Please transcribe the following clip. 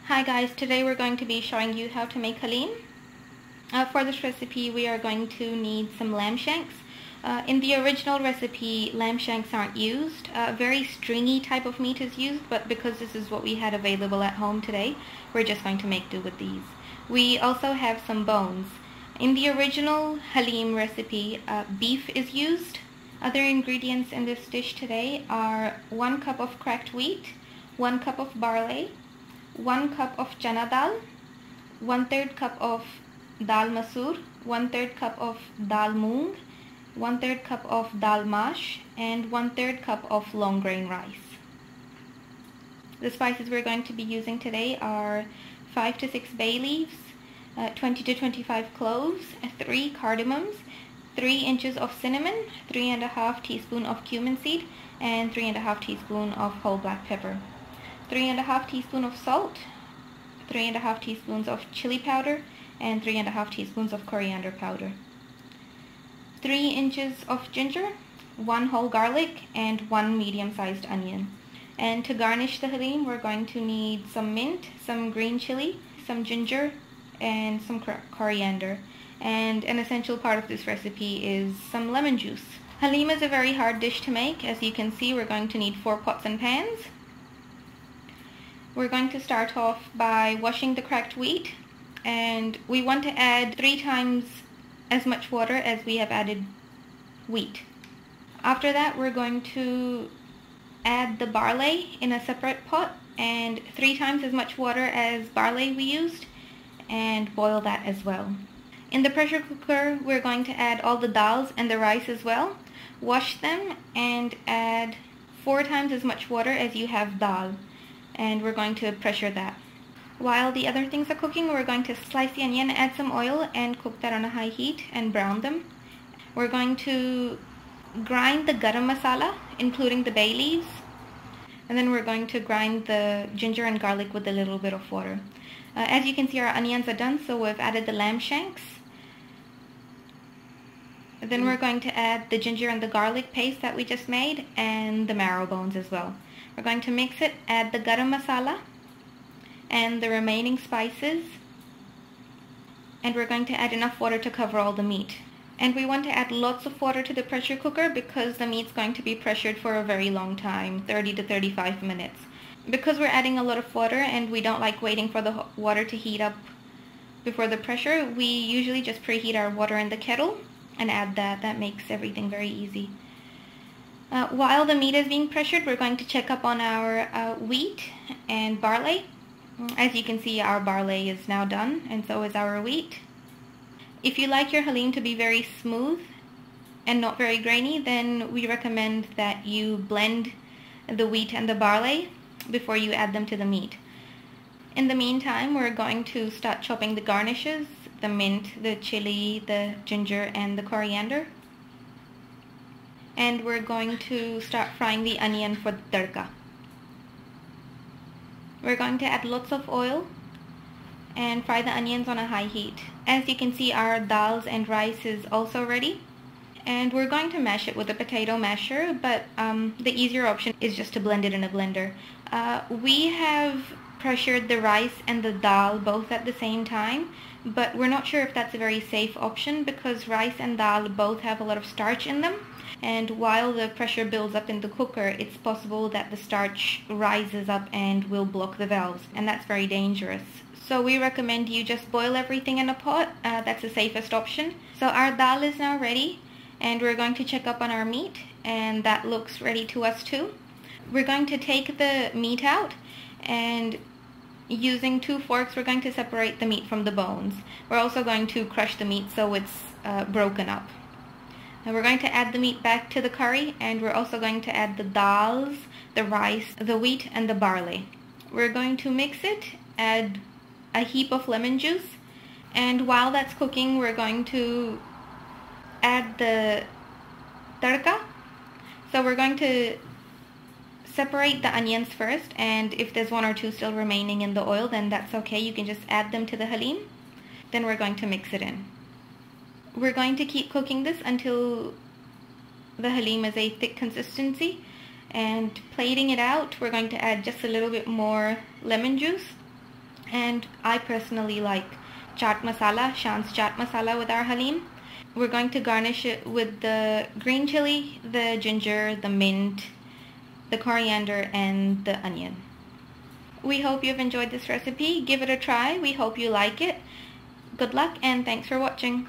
Hi guys, today we're going to be showing you how to make haleem. For this recipe we are going to need some lamb shanks. In the original recipe lamb shanks aren't used. Very stringy type of meat is used, but because this is what we had available at home today, we're just going to make do with these. We also have some bones. In the original haleem recipe, beef is used. Other ingredients in this dish today are 1 cup of cracked wheat, 1 cup of barley, 1 cup of chana dal, 1/3 cup of dal masoor, 1/3 cup of dal moong, 1/3 cup of dal mash, and 1/3 cup of long grain rice. The spices we're going to be using today are 5 to 6 bay leaves, 20 to 25 cloves, 3 cardamoms, 3 inches of cinnamon, 3½ teaspoon of cumin seed, and 3½ teaspoon of whole black pepper. 3½ teaspoon of salt, 3½ teaspoons of chili powder, and 3½ teaspoons of coriander powder. 3 inches of ginger, 1 whole garlic, and 1 medium-sized onion. And to garnish the haleem, we're going to need some mint, some green chili, some ginger, and some coriander. And an essential part of this recipe is some lemon juice. Haleem is a very hard dish to make. As you can see, we're going to need 4 pots and pans. We're going to start off by washing the cracked wheat, and we want to add 3 times as much water as we have added wheat. After that, we're going to add the barley in a separate pot, and 3 times as much water as barley we used, and boil that as well. In the pressure cooker, we're going to add all the dals and the rice as well. Wash them and add 4 times as much water as you have dal. And we're going to pressure that. While the other things are cooking, we're going to slice the onion, add some oil, and cook that on a high heat and brown them. We're going to grind the garam masala, including the bay leaves, and then we're going to grind the ginger and garlic with a little bit of water. As you can see, our onions are done, so we've added the lamb shanks. Then we're going to add the ginger and the garlic paste that we just made, and the marrow bones as well. We're going to mix it, add the garam masala and the remaining spices, and we're going to add enough water to cover all the meat. And we want to add lots of water to the pressure cooker because the meat's going to be pressured for a very long time, 30 to 35 minutes. Because we're adding a lot of water and we don't like waiting for the water to heat up before the pressure, we usually just preheat our water in the kettle and add that. That makes everything very easy. While the meat is being pressured, we're going to check up on our wheat and barley. As you can see, our barley is now done, and so is our wheat. If you like your haleem to be very smooth and not very grainy, then we recommend that you blend the wheat and the barley before you add them to the meat. In the meantime, we're going to start chopping the garnishes, the mint, the chili, the ginger, and the coriander. And we're going to start frying the onion for the tadka. We're going to add lots of oil and fry the onions on a high heat. As you can see, our dals and rice is also ready. And we're going to mash it with a potato masher, but the easier option is just to blend it in a blender. We have pressured the rice and the dal both at the same time, but we're not sure if that's a very safe option because rice and dal both have a lot of starch in them. And while the pressure builds up in the cooker, it's possible that the starch rises up and will block the valves, and that's very dangerous. So we recommend you just boil everything in a pot. That's the safest option. So our dal is now ready, and we're going to check up on our meat, and that looks ready to us too. We're going to take the meat out, and using 2 forks, we're going to separate the meat from the bones. We're also going to crush the meat so it's broken up. Now we're going to add the meat back to the curry, and we're also going to add the dals, the rice, the wheat, and the barley. We're going to mix it, add a heap of lemon juice, and while that's cooking, we're going to add the tadka. So we're going to separate the onions first, and if there's 1 or 2 still remaining in the oil, then that's okay. You can just add them to the haleem. Then we're going to mix it in. We're going to keep cooking this until the haleem is a thick consistency, and plating it out, we're going to add just a little bit more lemon juice. And I personally like chaat masala, Shan's chaat masala with our haleem. We're going to garnish it with the green chili, the ginger, the mint, the coriander, and the onion. We hope you've enjoyed this recipe. Give it a try. We hope you like it. Good luck and thanks for watching.